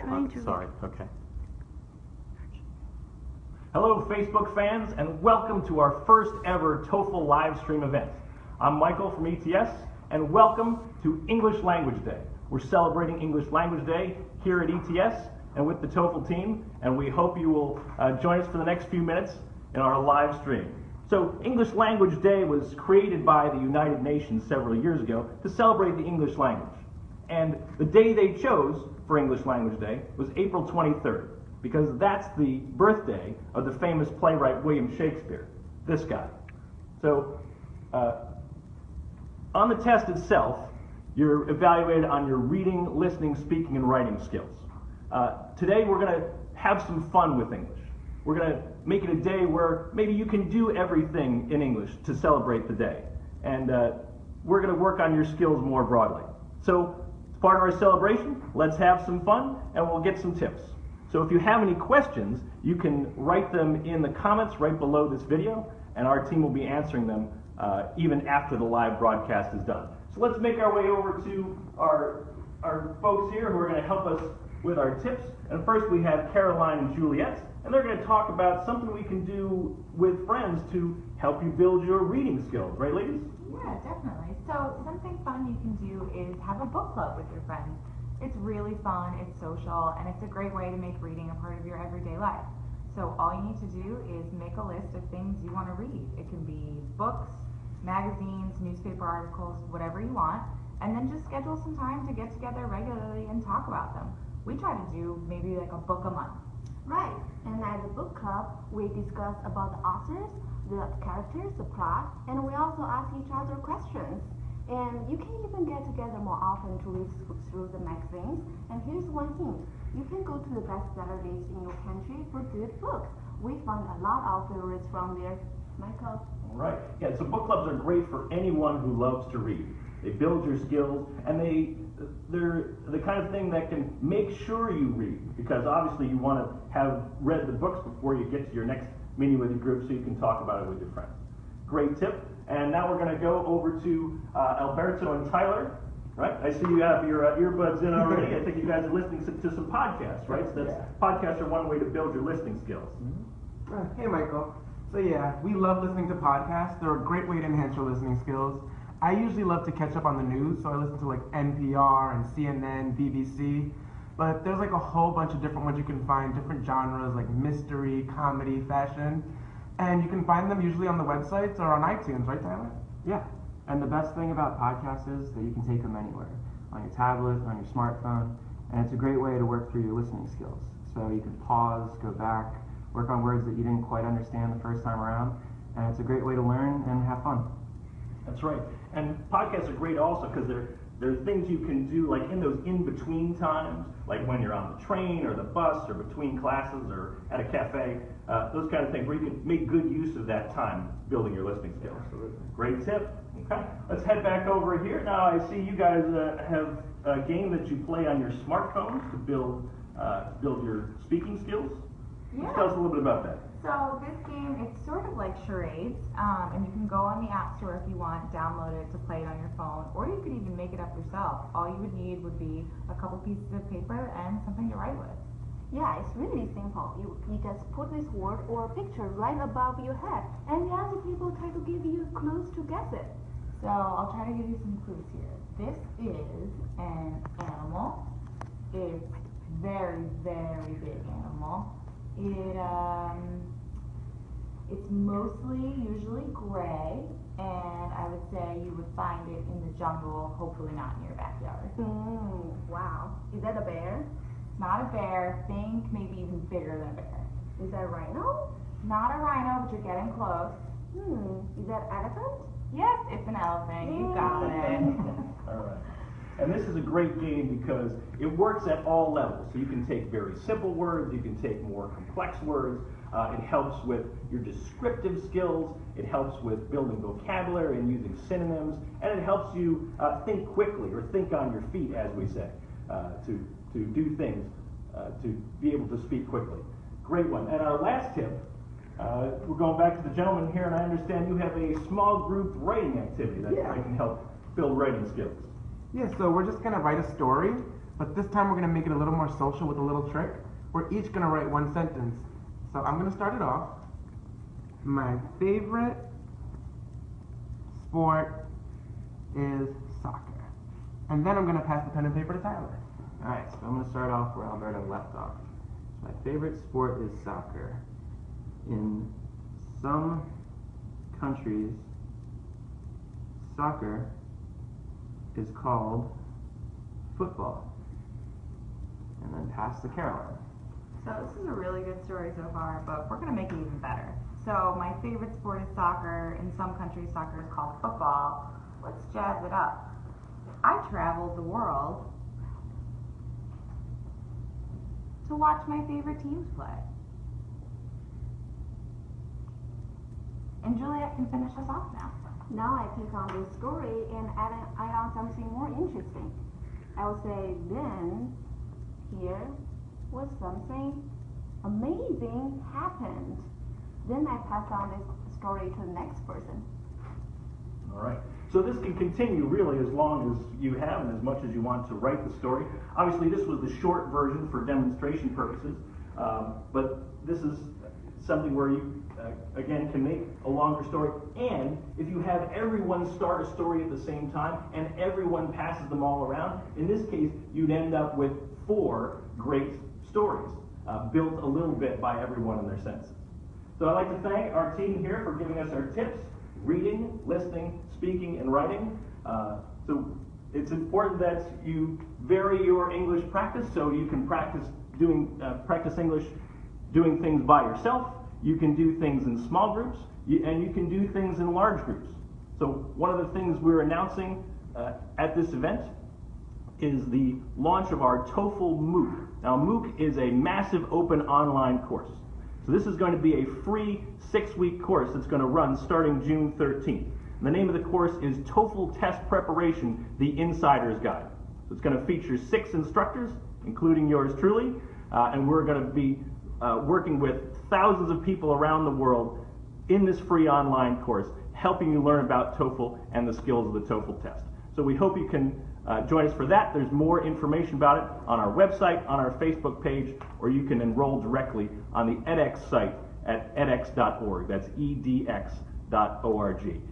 Sorry, okay. Hello, Facebook fans, and welcome to our first ever TOEFL live stream event. I'm Michael from ETS, and welcome to English Language Day. We're celebrating English Language Day here at ETS and with the TOEFL team, and we hope you will join us for the next few minutes in our live stream. So, English Language Day was created by the United Nations several years ago to celebrate the English language. And the day they chose for English Language Day was April 23rd, because that's the birthday of the famous playwright William Shakespeare, this guy. So, on the test itself, you're evaluated on your reading, listening, speaking, and writing skills. Today we're going to have some fun with English. We're going to make it a day where maybe you can do everything in English to celebrate the day. And we're going to work on your skills more broadly. So, as part of our celebration, let's have some fun and we'll get some tips. So if you have any questions, you can write them in the comments right below this video, and our team will be answering them even after the live broadcast is done. So let's make our way over to our folks here who are going to help us with our tips. And first we have Caroline and Juliet, and they're going to talk about something we can do with friends to help you build your reading skills. Right, ladies? Yeah, definitely. So something fun you can do is have a book club with your friends. It's really fun, it's social, and it's a great way to make reading a part of your everyday life. So all you need to do is make a list of things you want to read. It can be books, magazines, newspaper articles, whatever you want, and then just schedule some time to get together regularly and talk about them. We try to do maybe like a book a month. Right, and at the book club, we discuss about the authors, the characters, the plot, and we also ask each other questions. And you can even get together more often to read through the magazines. And here's one hint. You can go to the bestseller list in your country for good books. We found a lot of favorites from there. Michael? All right. Yeah, so book clubs are great for anyone who loves to read. They build your skills, and they're the kind of thing that can make sure you read, because obviously you want to have read the books before you get to your next meeting with your group so you can talk about it with your friends. Great tip. And now we're going to go over to Alberto and Tyler, right? I see you have your earbuds in already. I think you guys are listening to some podcasts, right? So podcasts are one way to build your listening skills. Hey, Michael. So yeah, we love listening to podcasts. They're a great way to enhance your listening skills. I usually love to catch up on the news, so I listen to like NPR and CNN, BBC. But there's like a whole bunch of different ones you can find, different genres like mystery, comedy, fashion. And you can find them usually on the websites or on iTunes, right, Tyler? Yeah, and the best thing about podcasts is that you can take them anywhere, on your tablet, on your smartphone, and it's a great way to work through your listening skills. So you can pause, go back, work on words that you didn't quite understand the first time around, and it's a great way to learn and have fun. That's right. And podcasts are great also because there are things you can do like in those in-between times, like when you're on the train or the bus or between classes or at a cafe, those kind of things where you can make good use of that time building your listening skills. Absolutely. Great tip. Okay, let's head back over here. Now I see you guys have a game that you play on your smartphones to build your speaking skills. Yeah. Tell us a little bit about that. So this game, it's sort of like charades, and you can go on the App Store if you want, download it to play it on your phone, or you could even make it up yourself. All you would need would be a couple pieces of paper and something to write with. Yeah, it's really simple. You just put this word or picture right above your head, and the other people try to give you clues to guess it. So I'll try to give you some clues here. This is an animal. It's very, very big animal. It's mostly usually gray, and I would say you would find it in the jungle, hopefully not in your backyard. Wow. Is that a bear? Not a bear. Think maybe even bigger than a bear. Is that a rhino? Not a rhino, but you're getting close. Is that elephant? Yes, it's an elephant. You got it. All right. And this is a great game because it works at all levels. So you can take very simple words, you can take more complex words. It helps with your descriptive skills. It helps with building vocabulary and using synonyms. And it helps you think quickly or think on your feet, as we say, to do things, to be able to speak quickly. Great one. And our last tip, we're going back to the gentleman here, and I understand you have a small group writing activity that can help build writing skills. Yeah, so we're just going to write a story. but this time we're going to make it a little more social with a little trick. We're each going to write one sentence. So I'm going to start it off. My favorite sport is soccer. And then I'm going to pass the pen and paper to Tyler. Alright, so I'm going to start off where Alberto left off. My favorite sport is soccer. In some countries, soccer is called football. And then pass to Caroline. So this is a really good story so far, but we're going to make it even better. So my favorite sport is soccer. In some countries, soccer is called football. Let's jazz it up. I traveled the world to watch my favorite teams play. And Juliet can finish us off now. Now I take on this story and add on something more interesting. I will say, then here was something amazing happened. Then I pass on this story to the next person. All right. So this can continue really as long as you have and as much as you want to write the story. Obviously, this was the short version for demonstration purposes, but this is something where you, again, can make a longer story. And if you have everyone start a story at the same time and everyone passes them all around, in this case, you'd end up with 4 great stories built a little bit by everyone in their senses. So I'd like to thank our team here for giving us our tips: reading, listening, speaking, and writing. So it's important that you vary your English practice so you can practice English doing things by yourself. You can do things in small groups, and you can do things in large groups. So one of the things we're announcing at this event is the launch of our TOEFL MOOC. Now, MOOC is a massive open online course. So this is going to be a free 6-week course that's going to run starting June 13th. And the name of the course is TOEFL Test Preparation, the Insider's Guide. So it's going to feature 6 instructors, including yours truly, and we're going to be working with thousands of people around the world in this free online course, helping you learn about TOEFL and the skills of the TOEFL test. So we hope you can join us for that. There's more information about it on our website, on our Facebook page, or you can enroll directly on the edX site at edX.org. That's edx.org,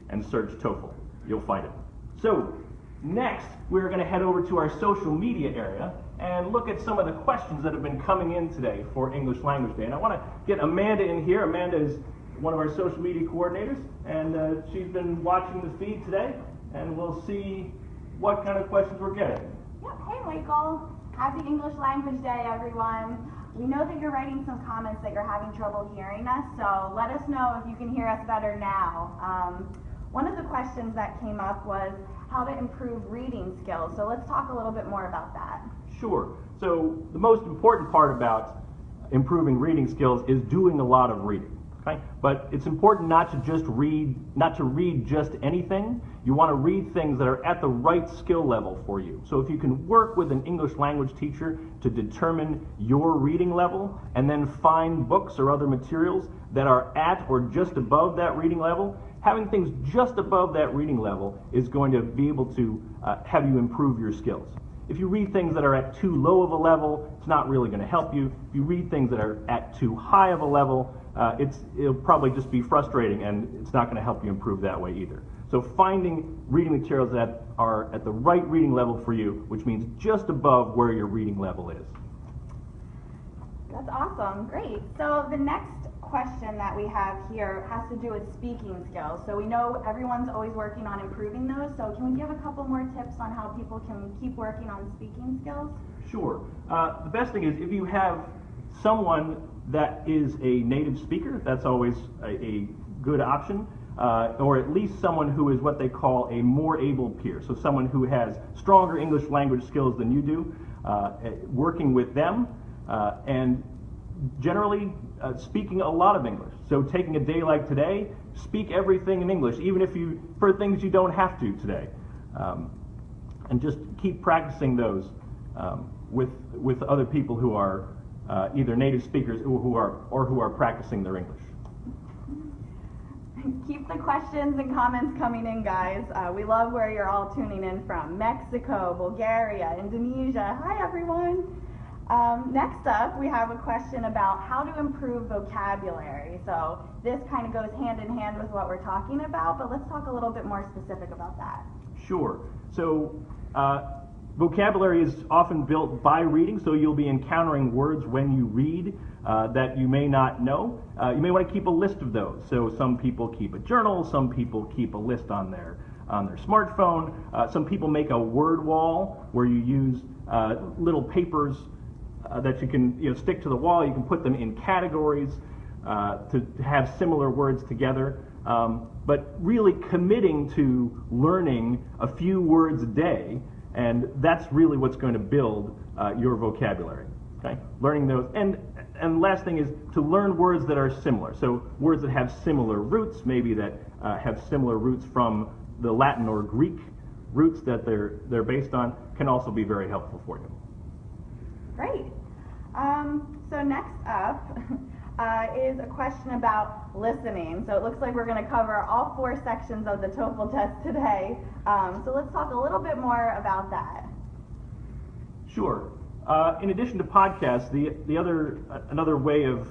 and search TOEFL. You'll find it. So next, we're going to head over to our social media area and look at some of the questions that have been coming in today for English Language Day. And I want to get Amanda in here. Amanda is one of our social media coordinators, and she's been watching the feed today, and we'll see what kind of questions we're getting. Yep. Hey, Michael. Happy English Language Day, everyone. We know that you're writing some comments that you're having trouble hearing us, so let us know if you can hear us better now. One of the questions that came up was how to improve reading skills. So let's talk a little bit more about that. Sure. So the most important part about improving reading skills is doing a lot of reading. Okay? But it's important not to read just anything. You want to read things that are at the right skill level for you. So if you can work with an English language teacher to determine your reading level and then find books or other materials that are at or just above that reading level, having things just above that reading level is going to be able to have you improve your skills. If you read things that are at too low of a level, it's not really going to help you. If you read things that are at too high of a level, it'll probably just be frustrating, and it's not going to help you improve that way either. So finding reading materials that are at the right reading level for you, which means just above where your reading level is. That's awesome. Great. So the next question that we have here has to do with speaking skills. So we know everyone's always working on improving those. So can we give a couple more tips on how people can keep working on speaking skills? Sure. The best thing is if you have someone that is a native speaker, that's always a good option. Or at least someone who is what they call a more able peer. So someone who has stronger English language skills than you do, working with them, and generally speaking a lot of English. So taking a day like today, speak everything in English, even if for things you don't have to today. And just keep practicing those with other people who are either native speakers who are practicing their English. Keep the questions and comments coming in, guys. We love where you're all tuning in from. Mexico, Bulgaria, Indonesia. Hi, everyone. Next up, we have a question about how to improve vocabulary. So this kind of goes hand in hand with what we're talking about, but let's talk a little bit more specific about that. Sure. So vocabulary is often built by reading, so you'll be encountering words when you read that you may not know. You may want to keep a list of those. So some people keep a journal, some people keep a list on their smartphone. Some people make a word wall where you use little papers that you can stick to the wall. You can put them in categories to have similar words together. But really committing to learning a few words a day, and that's really what's going to build your vocabulary. Okay, learning those, and the last thing is to learn words that are similar. So words that have similar roots, maybe that have similar roots from the Latin or Greek roots that they're based on, can also be very helpful for you. Great. So next up is a question about listening. So it looks like we're going to cover all 4 sections of the TOEFL test today. So let's talk a little bit more about that. Sure. In addition to podcasts, another way of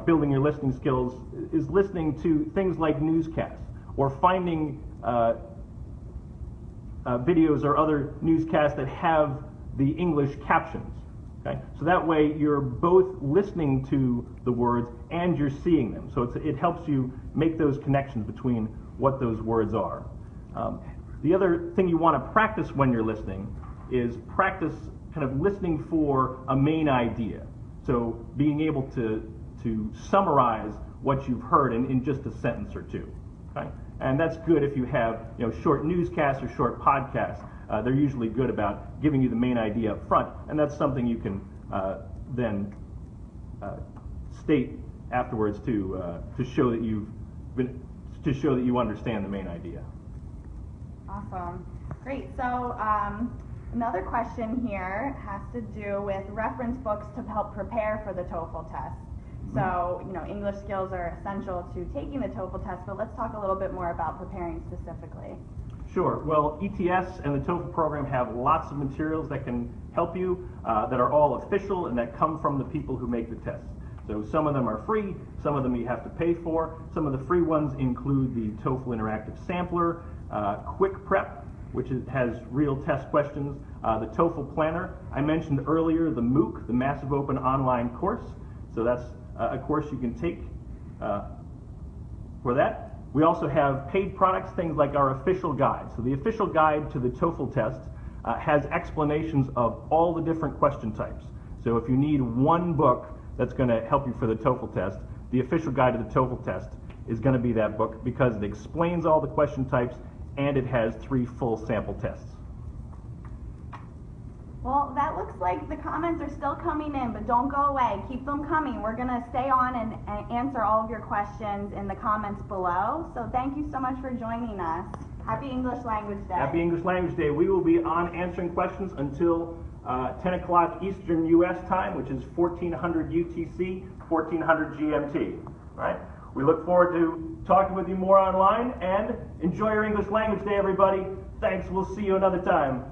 building your listening skills is listening to things like newscasts or finding videos or other newscasts that have the English captions. Okay? So that way you're both listening to the words and you're seeing them. So it helps you make those connections between what those words are. The other thing you want to practice when you're listening is practice kind of listening for a main idea. So being able to summarize what you've heard in just a sentence or two. Okay? And that's good if you have short newscasts or short podcasts. They're usually good about giving you the main idea up front, and that's something you can then state afterwards to show that you understand the main idea. Awesome. Great. So another question here has to do with reference books to help prepare for the TOEFL test. So, English skills are essential to taking the TOEFL test, but let's talk a little bit more about preparing specifically. Sure. Well, ETS and the TOEFL program have lots of materials that can help you that are all official and that come from the people who make the tests. So some of them are free, some of them you have to pay for. Some of the free ones include the TOEFL Interactive Sampler, Quick Prep, which has real test questions, the TOEFL Planner. I mentioned earlier the MOOC, the Massive Open Online Course. So that's a course you can take for that. We also have paid products, things like our official guide. So the official guide to the TOEFL test has explanations of all the different question types. So if you need one book that's going to help you for the TOEFL test, the official guide to the TOEFL test is going to be that book because it explains all the question types and it has 3 full sample tests. Well, that looks like the comments are still coming in, but don't go away. Keep them coming. We're going to stay on and answer all of your questions in the comments below. So thank you so much for joining us. Happy English Language Day. Happy English Language Day. We will be on answering questions until 10 o'clock Eastern U.S. time, which is 1400 UTC, 1400 GMT. All right? We look forward to talking with you more online, and enjoy your English Language Day, everybody. Thanks. We'll see you another time.